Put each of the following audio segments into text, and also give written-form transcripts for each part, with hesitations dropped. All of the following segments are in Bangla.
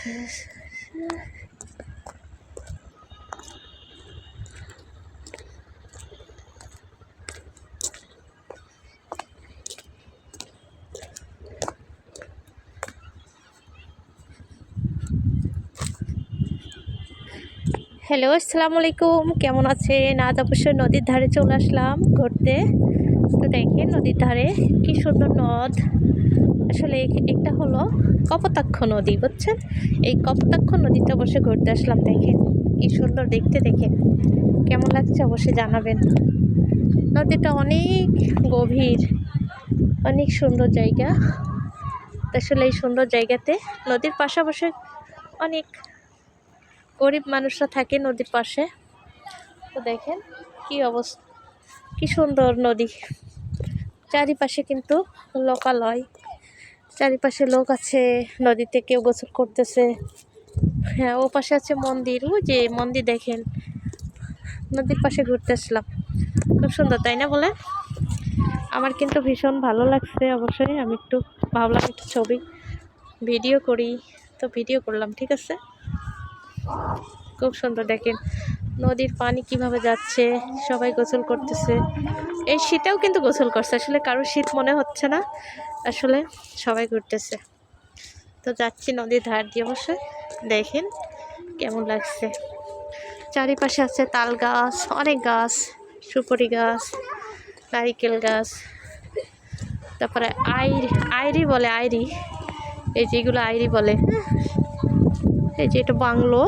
হ্যালো, আসসালামু আলাইকুম। কেমন আছেন? আজ অবশ্যই নদীর ধারে চলে আসলাম ঘুরতে। তো দেখেন নদীর ধারে কি সুন্দর নদ। আসলে এটা হলো কপোতাক্ষ নদী, বুঝছেন? এই কপোতাক্ষ নদীতে অবশ্যই ঘুরতে আসলাম। দেখেন কি সুন্দর দেখতে, দেখেন কেমন লাগছে অবশ্যই জানাবেন। নদীটা অনেক গভীর, অনেক সুন্দর জায়গা। আসলে এই সুন্দর জায়গাতে নদীর পাশাপাশি অনেক গরিব মানুষরা থাকে নদীর পাশে। তো দেখেন কি অবস্থা, কি সুন্দর নদী। চারিপাশে কিন্তু লোকালয়, চারিপাশে লোক আছে, নদীতে কেউ গোসল করতেছে। হ্যাঁ, ও পাশে আছে মন্দির, ওই যে মন্দির দেখেন। নদীর পাশে ঘুরতে আসলাম, খুব সুন্দর তাই না বলেন? আমার কিন্তু ভীষণ ভালো লাগছে। অবশ্যই আমি একটু ভাবলাম একটু ছবি ভিডিও করি, তো ভিডিও করলাম। ঠিক আছে, খুব সুন্দর দেখেন নদীর পানি কিভাবে যাচ্ছে, সবাই গোসল করতেছে। এই শীতেও কিন্তু গোসল করছে, আসলে কারো শীত মনে হচ্ছে না, আসলে সবাই ঘুরতেছে। তো যাচ্ছি নদীর ধার দিয়ে, অবশ্যই দেখেন কেমন লাগছে। চারিপাশে আছে তাল গাছ, অনেক গাছ, সুপারি গাছ, নারিকেল গাছ, তারপরে আইরি বলে, আইরি, এই যেগুলো আইরি বলে। এই যে এটা বাংলো,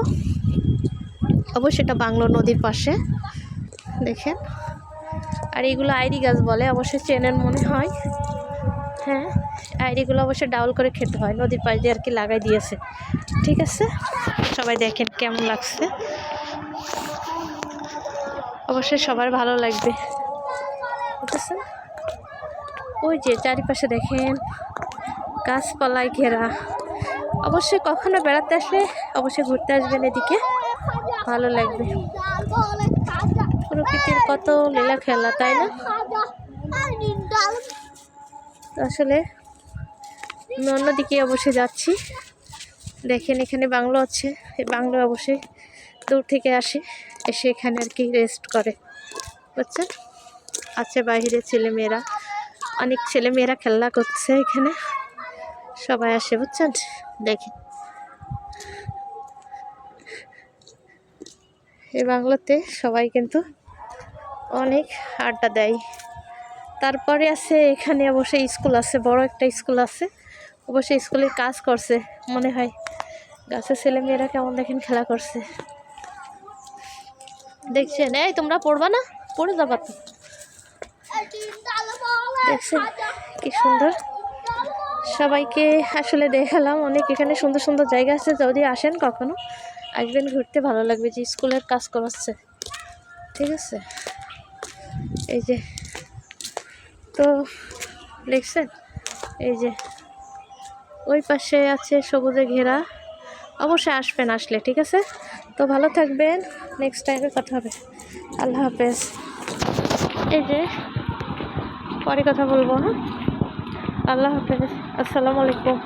অবশ্যই এটা বাংলো নদীর পাশে দেখেন। আর এইগুলো আইরি গাছ বলে, অবশ্যই চেনেন মনে হয়। হ্যাঁ, আইরিগুলো অবশ্যই ডাউল করে খেতে হয়, নদীর পাশ দিয়ে আর কি লাগাই দিয়েছে। ঠিক আছে, সবাই দেখেন কেমন লাগছে, অবশ্যই সবার ভালো লাগবে। ঠিক আছে, ওই যে চারিপাশে দেখেন গাছপালায় ঘেরা। অবশ্যই কখনো বেড়াতে আসলে অবশ্যই ঘুরতে আসবেন এদিকে, ভালো লাগবে। প্রকৃতির কত লীলা খেলা, তাই না? আসলে আমি অন্যদিকে অবশ্যই যাচ্ছি। দেখেন এখানে বাংলো আছে, এই বাংলো অবশ্যই দূর থেকে আসে, এসে এখানে আর কি রেস্ট করে, বুঝছেন? আছে বাইরে ছেলেমেয়েরা, অনেক ছেলেমেয়েরা খেলা করছে এখানে, সবাই আসে, বুঝছেন? দেখেন এই বাংলোতে সবাই কিন্তু অনেক আড্ডা দেয়। তারপরে আছে এখানে অবশ্যই স্কুল আছে, বড় একটা স্কুল আছে, অবশ্যই স্কুলের কাজ করছে মনে হয়। গাছের ছেলেমেয়েরা কেমন দেখেন খেলা করছে, দেখছেন? এই তোমরা পড়বা না, পড়ে যাবা তো। দেখছেন কি সুন্দর, সবাইকে আসলে দেখালাম। অনেক এখানে সুন্দর সুন্দর জায়গা আছে, যদি আসেন কখনো আসবেন ঘুরতে, ভালো লাগবে। যে স্কুলের কাজ করাচ্ছে, ঠিক আছে? এই যে তো দেখছেন, এই যে ওই পাশে আছে সবুজে ঘেরা, অবশ্যই আসবেন আসলে। ঠিক আছে, তো ভালো থাকবেন, নেক্সট টাইমে কথা হবে। আল্লাহ হাফেজ। এই যে পরে কথা বলবো। হ্যাঁ, আল্লাহ হাফেজ, আসসালামু আলাইকুম।